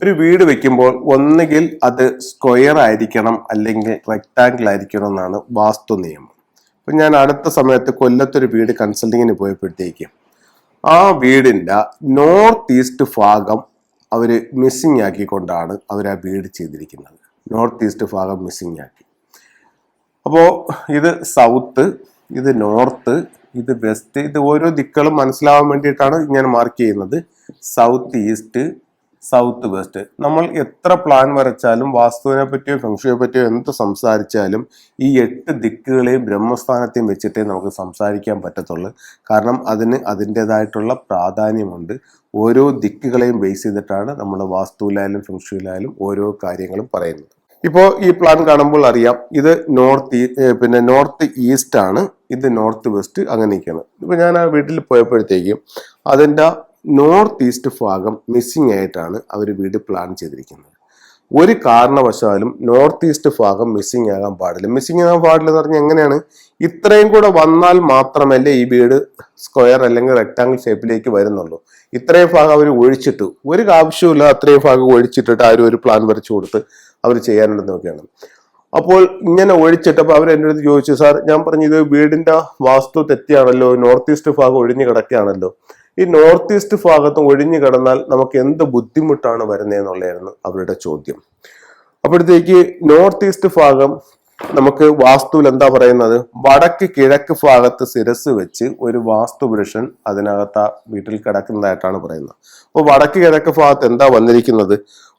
ഒരു വീട് വെക്കുമ്പോൾ ഒന്നുകിൽ അത് സ്ക്വയർ ആയിരിക്കണം അല്ലെങ്കിൽ റെക്ടാങ്കിൾ ആയിരിക്കണം എന്നാണ് വാസ്തു നിയമം. ഇപ്പൊ ഞാൻ അടുത്ത സമയത്ത് കൊല്ലത്തൊരു വീട് കൺസൾട്ടിങ്ങിന് പോയപ്പോഴത്തേക്കും ആ വീടിന്റെ നോർത്ത് ഈസ്റ്റ് ഭാഗം അവര് മിസ്സിംഗ് ആക്കിക്കൊണ്ടാണ് അവർ ആ വീട് ചെയ്തിരിക്കുന്നത്. നോർത്ത് ഈസ്റ്റ് ഭാഗം മിസ്സിംഗ് ആക്കി. അപ്പോ ഇത് സൗത്ത്, ഇത് നോർത്ത്, ഇത് വെസ്റ്റ്, ഇത് ഓരോ ദിക്കുകളും മനസ്സിലാവാൻ വേണ്ടിയിട്ടാണ് ഇങ്ങനെ മാർക്ക് ചെയ്യുന്നത്. South east, south west. നമ്മൾ എത്ര പ്ലാൻ വരച്ചാലും വാസ്തുവിനെ പറ്റിയോ ഫെങ്ഷുയെ പറ്റിയോ എന്ത് സംസാരിച്ചാലും ഈ 8 ദിക്കുകളെയും ബ്രഹ്മസ്ഥാനത്തെയും വെച്ചിട്ടേ നമുക്ക് സംസാരിക്കാൻ പറ്റത്തുള്ളൂ. കാരണം അതിന് അതിൻ്റെതായിട്ടുള്ള പ്രാധാന്യമുണ്ട്. ഓരോ ദിക്കുകളെയും ബേസ് ചെയ്തിട്ടാണ് നമ്മൾ വാസ്തുവിലായാലും ഫെങ്ഷുയിലായാലും ഓരോ കാര്യങ്ങളും പറയുന്നത്. ഇപ്പോൾ ഈ പ്ലാൻ കാണുമ്പോൾ അറിയാം, ഇത് നോർത്ത് ഈസ്റ്റ് ആണ്, ഇത് നോർത്ത് വെസ്റ്റ്, അങ്ങനെയൊക്കെയാണ്. ഇപ്പൊ ഞാൻ ആ വീട്ടിൽ പോയപ്പോഴത്തേക്കും അതിൻ്റെ നോർത്ത് ഈസ്റ്റ് ഭാഗം മിസ്സിംഗ് ആയിട്ടാണ് അവർ വീട് പ്ലാൻ ചെയ്തിരിക്കുന്നത്. ഒരു കാരണവശാലും നോർത്ത് ഈസ്റ്റ് ഭാഗം മിസ്സിംഗ് ആകാൻ പാടില്ല. മിസ്സിംഗ് ആകാൻ പാടില്ല എന്ന് പറഞ്ഞാൽ എങ്ങനെയാണ്? ഇത്രയും കൂടെ വന്നാൽ മാത്രമല്ലേ ഈ വീട് സ്ക്വയർ അല്ലെങ്കിൽ റെക്ടാങ്കിൾ ഷേപ്പിലേക്ക് വരുന്നുള്ളൂ. ഇത്രയും ഭാഗം അവർ ഒഴിച്ചിട്ടു, ഒരു ആവശ്യമില്ല അത്രയും ഭാഗം ഒഴിച്ചിട്ടിട്ട് ആരും ഒരു പ്ലാൻ വരച്ചു കൊടുത്ത് അവർ ചെയ്യാനുണ്ടെന്നൊക്കെയാണ്. അപ്പോൾ ഇങ്ങനെ ഒഴിച്ചിട്ടപ്പോൾ അവർ എൻ്റെ അടുത്ത് ചോദിച്ചു, സാർ ഞാൻ പറഞ്ഞു ഇത് വീടിന്റെ വാസ്തു തെറ്റിയാണല്ലോ, നോർത്ത് ഈസ്റ്റ് ഭാഗം ഒഴിഞ്ഞു കിടക്കുകയാണല്ലോ, ഈ നോർത്ത് ഈസ്റ്റ് ഭാഗത്ത് ഒഴിഞ്ഞു കിടന്നാൽ നമുക്ക് എന്ത് ബുദ്ധിമുട്ടാണ് വരുന്നതെന്നുള്ളതായിരുന്നു അവരുടെ ചോദ്യം. അപ്പോഴത്തേക്ക് നോർത്ത് ഈസ്റ്റ് ഭാഗം നമുക്ക് വാസ്തുവിൽ എന്താ പറയുന്നത്, വടക്ക് കിഴക്ക് ഭാഗത്ത് ശിരസ് വെച്ച് ഒരു വാസ്തു പുരുഷൻ അതിനകത്ത് ആ വീട്ടിൽ കിടക്കുന്നതായിട്ടാണ് പറയുന്നത്. അപ്പോൾ വടക്ക് കിഴക്ക് ഭാഗത്ത് എന്താ വന്നിരിക്കുന്നത്?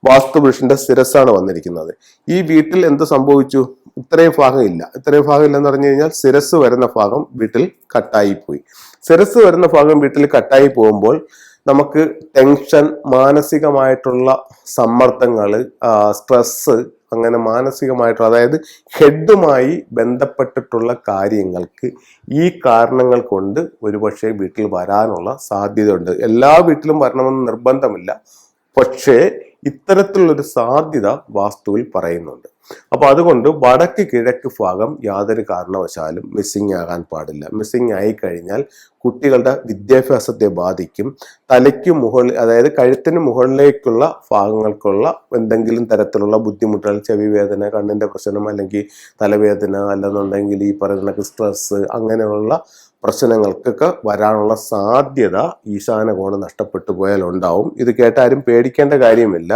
വാസ്തു പുരുഷന്റെ ശിരസ്സാണ് വന്നിരിക്കുന്നത്. ഈ വീട്ടിൽ എന്ത് സംഭവിച്ചു? ഇത്രയും ഭാഗം ഇല്ല. ഇത്രയും ഭാഗം ഇല്ലെന്ന് പറഞ്ഞു കഴിഞ്ഞാൽ ശിരസ് വരുന്ന ഭാഗം വീട്ടിൽ കട്ടായി പോയി. ശിരസ് വരുന്ന ഭാഗം വീട്ടിൽ കട്ടായി പോകുമ്പോൾ നമുക്ക് ടെൻഷൻ, മാനസികമായിട്ടുള്ള സമ്മർദ്ദങ്ങള്, സ്ട്രെസ്, അങ്ങനെ മാനസികമായിട്ടുള്ള, അതായത് ഹെഡുമായി ബന്ധപ്പെട്ടിട്ടുള്ള കാര്യങ്ങൾക്ക് ഈ കാരണങ്ങൾ കൊണ്ട് ഒരുപക്ഷെ വീട്ടിൽ വരാനുള്ള സാധ്യതയുണ്ട്. എല്ലാ വീട്ടിലും വരണമെന്ന് നിർബന്ധമില്ല, പക്ഷേ ഇത്തരത്തിലുള്ളൊരു സാധ്യത വാസ്തുവിൽ പറയുന്നുണ്ട്. അപ്പൊ അതുകൊണ്ട് വടക്ക് കിഴക്ക് ഭാഗം യാതൊരു കാരണവശാലും മിസ്സിംഗ് ആകാൻ പാടില്ല. മിസ്സിംഗ് ആയി കഴിഞ്ഞാൽ കുട്ടികളുടെ വിദ്യാഭ്യാസത്തെ ബാധിക്കും. തലയ്ക്ക് മുകളിൽ, അതായത് കഴുത്തിന് മുകളിലേക്കുള്ള ഭാഗങ്ങൾക്കുള്ള എന്തെങ്കിലും തരത്തിലുള്ള ബുദ്ധിമുട്ടുകൾ, ചെവി വേദന, കണ്ണിന്റെ പ്രശ്നം, അല്ലെങ്കിൽ തലവേദന, അല്ലെന്നുണ്ടെങ്കിൽ ഈ പറയുന്ന സ്ട്രെസ്, അങ്ങനെയുള്ള പ്രശ്നങ്ങൾക്കൊക്കെ വരാനുള്ള സാധ്യത ഈശാനകോണ് നഷ്ടപ്പെട്ടു പോയാൽ ഉണ്ടാവും. ഇത് കേട്ടാരും പേടിക്കേണ്ട കാര്യമില്ല.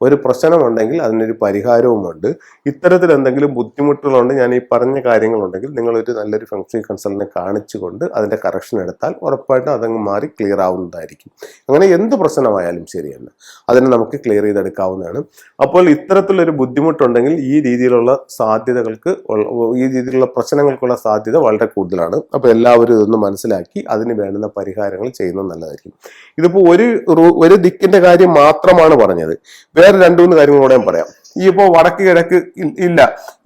ഒരു പ്രശ്നമുണ്ടെങ്കിൽ അതിനൊരു പരിഹാരവുമുണ്ട്. ഇത്തരത്തിൽ എന്തെങ്കിലും ബുദ്ധിമുട്ടുകളുണ്ട്, ഞാൻ ഈ പറഞ്ഞ കാര്യങ്ങളുണ്ടെങ്കിൽ നിങ്ങളൊരു നല്ലൊരു ഫെങ്ഷി കൺസൾട്ടന്റിനെ കാണിച്ചുകൊണ്ട് അതിന്റെ കറക്ഷൻ എടുത്താൽ ഉറപ്പായിട്ടും അതങ്ങ് മാറി ക്ലിയർ ആവുന്നതായിരിക്കും. അങ്ങനെ എന്ത് പ്രശ്നമായാലും ശരിയല്ല, അതിനെ നമുക്ക് ക്ലിയർ ചെയ്തെടുക്കാവുന്നതാണ്. അപ്പോൾ ഇത്തരത്തിലൊരു ബുദ്ധിമുട്ടുണ്ടെങ്കിൽ ഈ രീതിയിലുള്ള സാധ്യതകൾക്ക്, ഈ രീതിയിലുള്ള പ്രശ്നങ്ങൾക്കുള്ള സാധ്യത വളരെ കൂടുതലാണ്. അപ്പൊ എല്ലാവരും ഇതൊന്ന് മനസ്സിലാക്കി അതിന് വേണ്ടുന്ന പരിഹാരങ്ങൾ ചെയ്യുന്നത് നല്ലതായിരിക്കും. ഇതിപ്പോ ഒരു ദിക്കിന്റെ കാര്യം മാത്രമാണ് പറഞ്ഞത്. വേറെ 2-3 കാര്യങ്ങളോടെ ഞാൻ പറയാം. ഈ ഇപ്പോ വടക്ക് കിഴക്ക് ഇല്ല,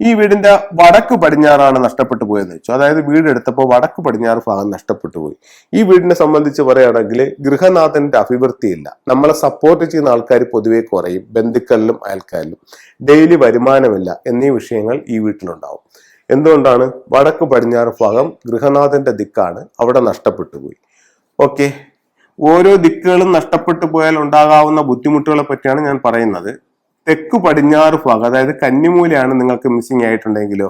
ഈ വീടിന്റെ വടക്ക് പടിഞ്ഞാറാണ് നഷ്ടപ്പെട്ടു പോയെന്ന് വെച്ചു. അതായത് വീട് എടുത്തപ്പോൾ വടക്ക് പടിഞ്ഞാറ് ഭാഗം നഷ്ടപ്പെട്ടു പോയി. ഈ വീടിനെ സംബന്ധിച്ച് പറയുകയാണെങ്കിൽ ഗൃഹനാഥന്റെ അഭിവൃദ്ധി ഇല്ല. നമ്മളെ സപ്പോർട്ട് ചെയ്യുന്ന ആൾക്കാർ പൊതുവെ കുറയും, ബന്ധുക്കളിലും അയൽക്കാരിലും. ഡെയിലി വരുമാനമില്ല എന്നീ വിഷയങ്ങൾ ഈ വീട്ടിലുണ്ടാവും. എന്തുകൊണ്ടാണ്? വടക്ക് പടിഞ്ഞാറ് ഭാഗം ഗൃഹനാഥന്റെ ദിക്കാണ്, അവിടെ നഷ്ടപ്പെട്ടു പോയി. ഓക്കെ, ഓരോ ദിക്കുകളും നഷ്ടപ്പെട്ടു പോയാൽ ഉണ്ടാകാവുന്ന ബുദ്ധിമുട്ടുകളെ പറ്റിയാണ് ഞാൻ പറയുന്നത്. തെക്ക് പടിഞ്ഞാറ് ഭാഗം, അതായത് കന്നിമൂലയാണ് നിങ്ങൾക്ക് മിസ്സിംഗ് ആയിട്ടുണ്ടെങ്കിലോ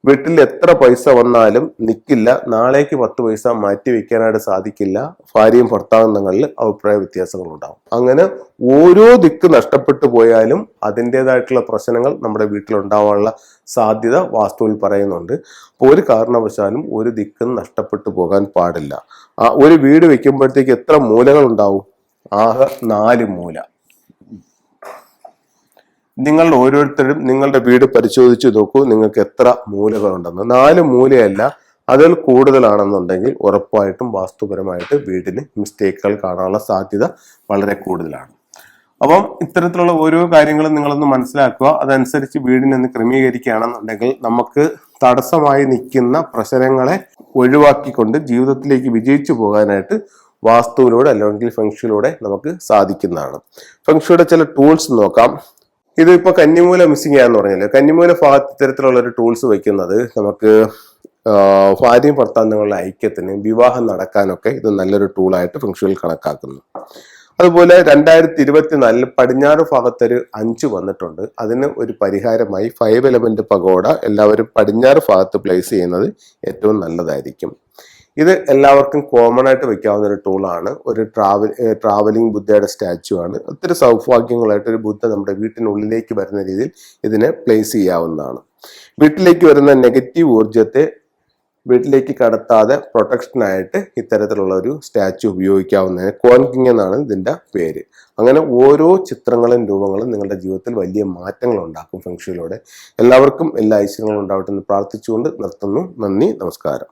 വീട്ടിൽ എത്ര പൈസ വന്നാലും നിൽക്കില്ല. നാളേക്ക് 10 പൈസ മാറ്റി വെക്കാനായിട്ട് സാധിക്കില്ല. ഭാര്യയും ഭർത്താവും തങ്ങളിൽ അഭിപ്രായ വ്യത്യാസങ്ങൾ ഉണ്ടാവും. അങ്ങനെ ഓരോ ദിക്ക് നഷ്ടപ്പെട്ടു പോയാലും അതിൻ്റെതായിട്ടുള്ള പ്രശ്നങ്ങൾ നമ്മുടെ വീട്ടിലുണ്ടാവാനുള്ള സാധ്യത വാസ്തുവിൽ പറയുന്നുണ്ട്. അപ്പോൾ ഒരു കാരണവശാലും ഒരു ദിക്കും നഷ്ടപ്പെട്ടു പോകാൻ പാടില്ല. ഒരു വീട് വെക്കുമ്പോഴത്തേക്ക് എത്ര മൂലകൾ ഉണ്ടാവും? ആകെ 4 മൂല. നിങ്ങൾ ഓരോരുത്തരും നിങ്ങളുടെ വീട് പരിശോധിച്ച് നോക്കൂ, നിങ്ങൾക്ക് എത്ര മൂലകളുണ്ടെന്ന്. 4 മൂലയല്ല, അതിൽ കൂടുതലാണെന്നുണ്ടെങ്കിൽ ഉറപ്പായിട്ടും വാസ്തുപരമായിട്ട് വീടിന് മിസ്റ്റേക്കുകൾ കാണാനുള്ള സാധ്യത വളരെ കൂടുതലാണ്. അപ്പം ഇത്തരത്തിലുള്ള ഓരോ കാര്യങ്ങളും നിങ്ങളൊന്ന് മനസ്സിലാക്കുക. അതനുസരിച്ച് വീടിനൊന്ന് ക്രമീകരിക്കുകയാണെന്നുണ്ടെങ്കിൽ നമുക്ക് തടസ്സമായി നിൽക്കുന്ന പ്രശ്നങ്ങളെ ഒഴിവാക്കിക്കൊണ്ട് ജീവിതത്തിലേക്ക് വിജയിച്ചു പോകാനായിട്ട് വാസ്തുവിലൂടെ അല്ലെങ്കിൽ ഫെങ്ഷുയിലൂടെ നമുക്ക് സാധിക്കുന്നതാണ്. ഫെങ്ഷുയുടെ ചില ടൂൾസ് നോക്കാം. ഇത് ഇപ്പൊ കന്നിമൂല മിസ്സിംഗ് ആണെന്ന് പറഞ്ഞാല് കന്നിമൂല ഭാഗത്ത് ഇത്തരത്തിലുള്ള ഒരു ടൂൾസ് വയ്ക്കുന്നത് നമുക്ക് ഭാര്യയും ഭർത്താവും തമ്മിലുള്ള ഐക്യത്തിന്, വിവാഹം നടക്കാനൊക്കെ ഇത് നല്ലൊരു ടൂളായിട്ട് ഫെങ്ഷുയിൽ കണക്കാക്കുന്നു. അതുപോലെ 2024 പടിഞ്ഞാറ് ഭാഗത്തൊരു 5 വന്നിട്ടുണ്ട്. അതിന് ഒരു പരിഹാരമായി 5 എലമെന്റ് പഗോഡ എല്ലാവരും പടിഞ്ഞാറ് ഭാഗത്ത് പ്ലേസ് ചെയ്യുന്നത് ഏറ്റവും നല്ലതായിരിക്കും. ഇത് എല്ലാവർക്കും കോമൺ ആയിട്ട് വെക്കാവുന്ന ഒരു ടൂളാണ്. ഒരു ട്രാവലിംഗ് ബുദ്ധയുടെ സ്റ്റാച്ചു ആണ്. ഒത്തിരി സൗഭാഗ്യങ്ങളായിട്ട് ഒരു ബുദ്ധ നമ്മുടെ വീട്ടിനുള്ളിലേക്ക് വരുന്ന രീതിയിൽ ഇതിനെ പ്ലേസ് ചെയ്യാവുന്നതാണ്. വീട്ടിലേക്ക് വരുന്ന നെഗറ്റീവ് ഊർജത്തെ വീട്ടിലേക്ക് കടത്താതെ പ്രൊട്ടക്ഷനായിട്ട് ഇത്തരത്തിലുള്ള ഒരു സ്റ്റാച്ചു ഉപയോഗിക്കാവുന്നതാണ്. കോൺ കിങ് എന്നാണ് ഇതിൻ്റെ പേര്. അങ്ങനെ ഓരോ ചിത്രങ്ങളും രൂപങ്ങളും നിങ്ങളുടെ ജീവിതത്തിൽ വലിയ മാറ്റങ്ങൾ ഉണ്ടാക്കും ഫെങ്ഷുയിലൂടെ. എല്ലാവർക്കും എല്ലാ ഐശ്വര്യങ്ങളും ഉണ്ടാവട്ടെ എന്ന് പ്രാർത്ഥിച്ചുകൊണ്ട് നിർത്തുന്നു. നന്ദി, നമസ്കാരം.